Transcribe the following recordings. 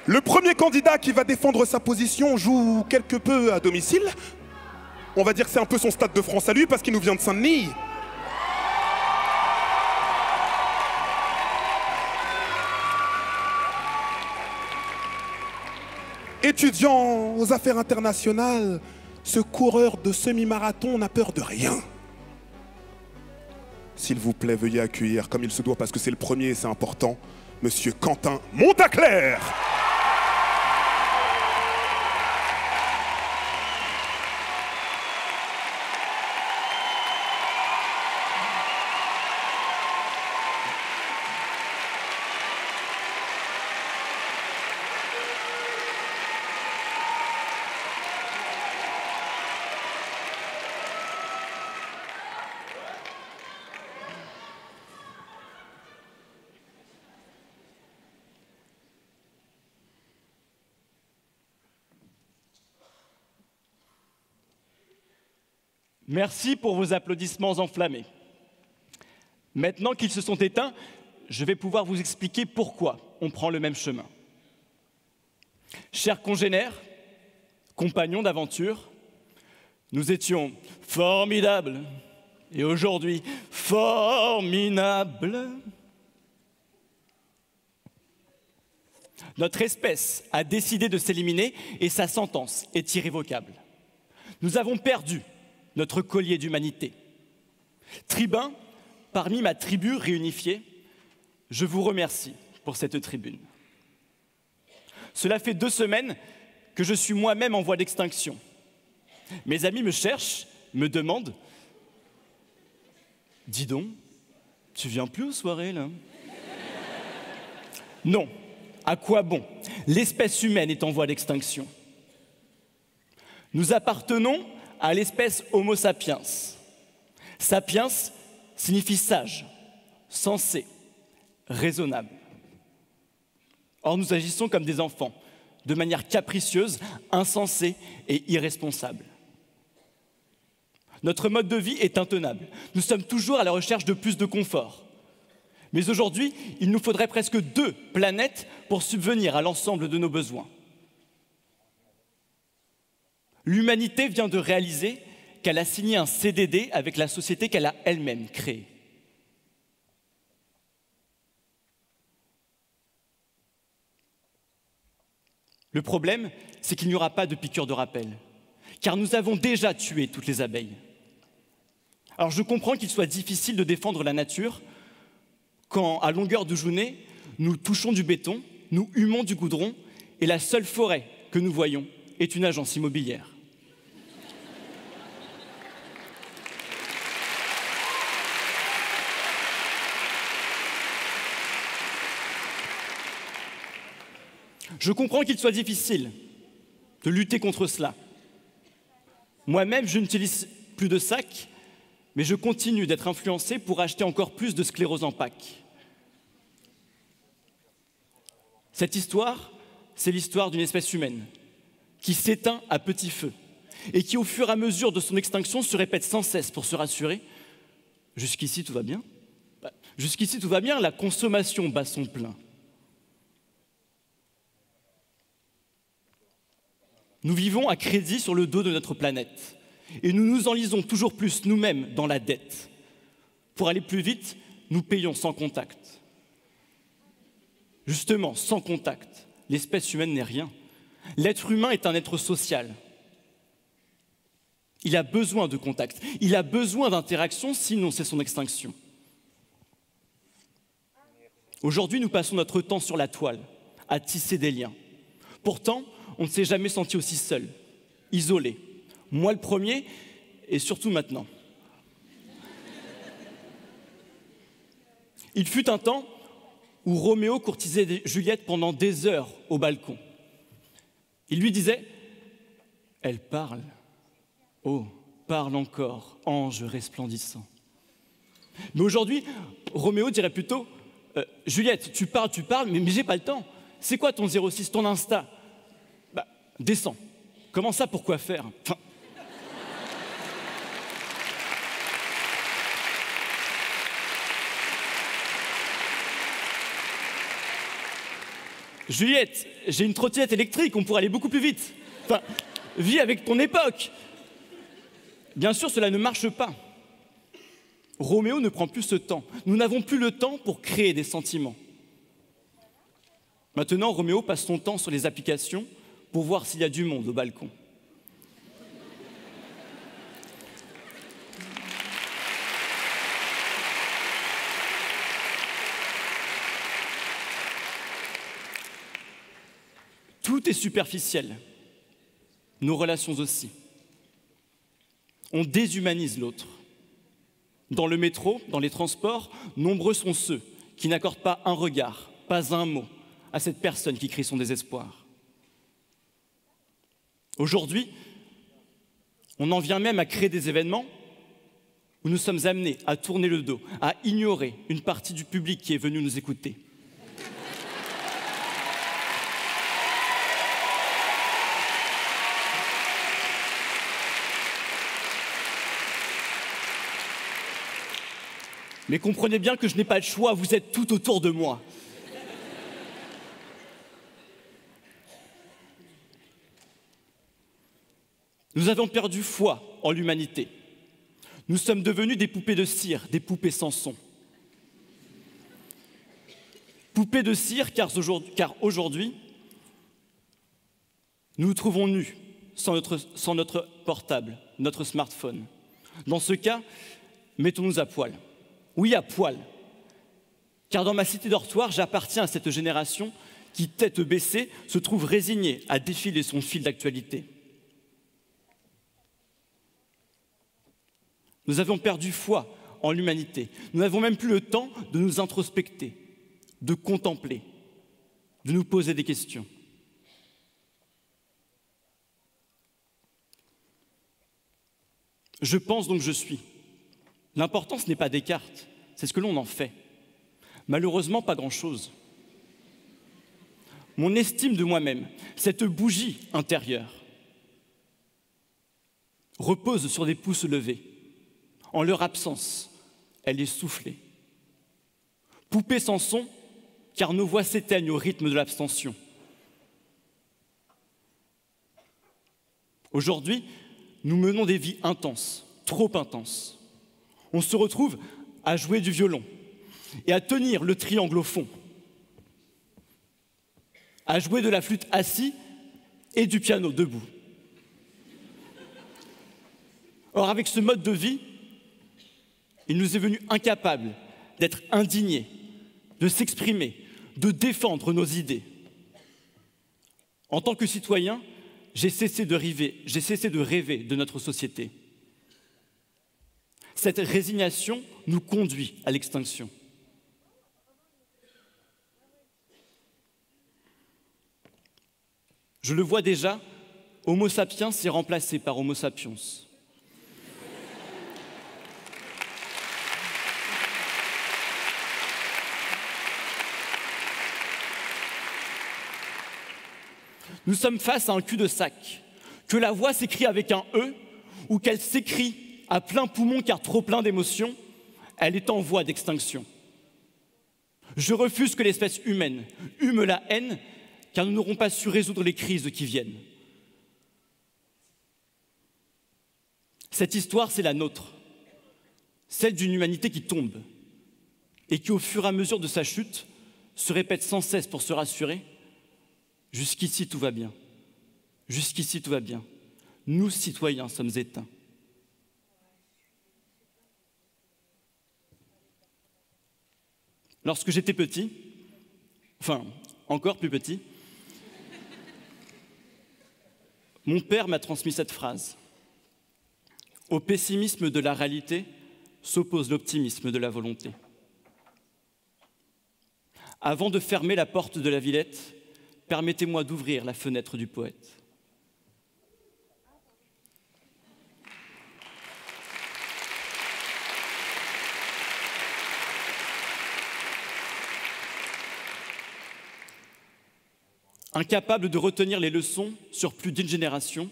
Le premier candidat qui va défendre sa position joue quelque peu à domicile. On va dire que c'est un peu son Stade de France à lui parce qu'il nous vient de Saint-Denis. Étudiant aux affaires internationales, ce coureur de semi-marathon n'a peur de rien. S'il vous plaît, veuillez accueillir comme il se doit parce que c'est le premier et c'est important, Monsieur Quentin Montaclair. Merci pour vos applaudissements enflammés. Maintenant qu'ils se sont éteints, je vais pouvoir vous expliquer pourquoi on prend le même chemin. Chers congénères, compagnons d'aventure, nous étions formidables et aujourd'hui forminables. Notre espèce a décidé de s'éliminer et sa sentence est irrévocable. Nous avons perdu notre collier d'humanité. Tribun, parmi ma tribu réunifiée, je vous remercie pour cette tribune. Cela fait 2 semaines que je suis moi-même en voie d'extinction. Mes amis me cherchent, me demandent « Dis donc, tu viens plus aux soirées, là ?» Non, à quoi bon? L'espèce humaine est en voie d'extinction. Nous appartenons à l'espèce Homo sapiens. Sapiens signifie sage, sensé, raisonnable. Or, nous agissons comme des enfants, de manière capricieuse, insensée et irresponsable. Notre mode de vie est intenable. Nous sommes toujours à la recherche de plus de confort. Mais aujourd'hui, il nous faudrait presque 2 planètes pour subvenir à l'ensemble de nos besoins. L'humanité vient de réaliser qu'elle a signé un CDD avec la société qu'elle a elle-même créée. Le problème, c'est qu'il n'y aura pas de piqûre de rappel, car nous avons déjà tué toutes les abeilles. Alors je comprends qu'il soit difficile de défendre la nature quand, à longueur de journée, nous touchons du béton, nous humons du goudron, et la seule forêt que nous voyons est une agence immobilière. Je comprends qu'il soit difficile de lutter contre cela. Moi-même, je n'utilise plus de sacs, mais je continue d'être influencé pour acheter encore plus de sclérose en pack. Cette histoire, c'est l'histoire d'une espèce humaine qui s'éteint à petit feu et qui, au fur et à mesure de son extinction, se répète sans cesse pour se rassurer. Jusqu'ici, tout va bien. Jusqu'ici, tout va bien, la consommation bat son plein. Nous vivons à crédit sur le dos de notre planète et nous nous enlisons toujours plus nous-mêmes dans la dette. Pour aller plus vite, nous payons sans contact. Justement, sans contact, l'espèce humaine n'est rien. L'être humain est un être social. Il a besoin de contact, il a besoin d'interaction, sinon c'est son extinction. Aujourd'hui, nous passons notre temps sur la toile, à tisser des liens. Pourtant, on ne s'est jamais senti aussi seul, isolé. Moi le premier, et surtout maintenant. Il fut un temps où Roméo courtisait Juliette pendant des heures au balcon. Il lui disait « Elle parle, oh, parle encore, ange resplendissant. » Mais aujourd'hui, Roméo dirait plutôt « Juliette, tu parles, mais j'ai pas le temps. C'est quoi ton 06, ton Insta ?» Descends. Comment ça, pourquoi faire? Juliette, j'ai une trottinette électrique, on pourrait aller beaucoup plus vite. Enfin, vis avec ton époque. Bien sûr, cela ne marche pas. Roméo ne prend plus ce temps. Nous n'avons plus le temps pour créer des sentiments. Maintenant, Roméo passe son temps sur les applications pour voir s'il y a du monde au balcon. Tout est superficiel. Nos relations aussi. On déshumanise l'autre. Dans le métro, dans les transports, nombreux sont ceux qui n'accordent pas un regard, pas un mot à cette personne qui crie son désespoir. Aujourd'hui, on en vient même à créer des événements où nous sommes amenés à tourner le dos, à ignorer une partie du public qui est venu nous écouter. Mais comprenez bien que je n'ai pas le choix, vous êtes tout autour de moi. Nous avons perdu foi en l'humanité. Nous sommes devenus des poupées de cire, des poupées sans son. Poupées de cire car aujourd'hui, nous nous trouvons nus sans notre portable, notre smartphone. Dans ce cas, mettons-nous à poil. Oui, à poil. Car dans ma cité dortoir, j'appartiens à cette génération qui, tête baissée, se trouve résignée à défiler son fil d'actualité. Nous avons perdu foi en l'humanité. Nous n'avons même plus le temps de nous introspecter, de contempler, de nous poser des questions. Je pense donc je suis. L'important, ce n'est pas Descartes, c'est ce que l'on en fait. Malheureusement, pas grand-chose. Mon estime de moi-même, cette bougie intérieure, repose sur des pouces levés. En leur absence, elle est soufflée. Poupée sans son, car nos voix s'éteignent au rythme de l'abstention. Aujourd'hui, nous menons des vies intenses, trop intenses. On se retrouve à jouer du violon et à tenir le triangle au fond, à jouer de la flûte assis et du piano debout. Or, avec ce mode de vie, il nous est venu incapable d'être indignés, de s'exprimer, de défendre nos idées. En tant que citoyen, j'ai cessé de rêver de notre société. Cette résignation nous conduit à l'extinction. Je le vois déjà, Homo sapiens est remplacé par Homo sapiens. Nous sommes face à un cul-de-sac, que la voix s'écrit avec un E ou qu'elle s'écrit à plein poumon car trop plein d'émotions, elle est en voie d'extinction. Je refuse que l'espèce humaine hume la haine car nous n'aurons pas su résoudre les crises qui viennent. Cette histoire, c'est la nôtre, celle d'une humanité qui tombe et qui, au fur et à mesure de sa chute, se répète sans cesse pour se rassurer. Jusqu'ici, tout va bien. Jusqu'ici, tout va bien. Nous, citoyens, sommes éteints. Lorsque j'étais petit, enfin, encore plus petit, mon père m'a transmis cette phrase. Au pessimisme de la réalité s'oppose l'optimisme de la volonté. Avant de fermer la porte de la Villette, permettez-moi d'ouvrir la fenêtre du poète. Incapable de retenir les leçons sur plus d'une génération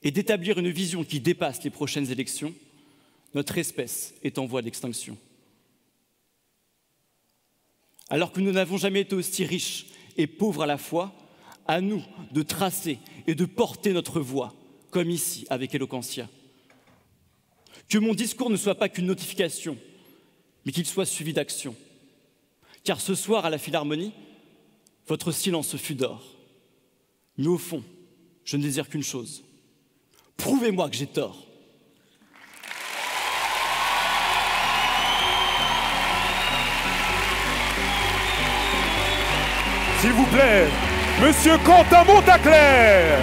et d'établir une vision qui dépasse les prochaines élections, notre espèce est en voie d'extinction. Alors que nous n'avons jamais été aussi riches et pauvres à la fois, à nous de tracer et de porter notre voix, comme ici avec Eloquentia. Que mon discours ne soit pas qu'une notification, mais qu'il soit suivi d'action. Car ce soir, à la Philharmonie, votre silence fut d'or. Mais au fond, je ne désire qu'une chose. Prouvez-moi que j'ai tort. S'il vous plaît, Monsieur Quentin Montaclair.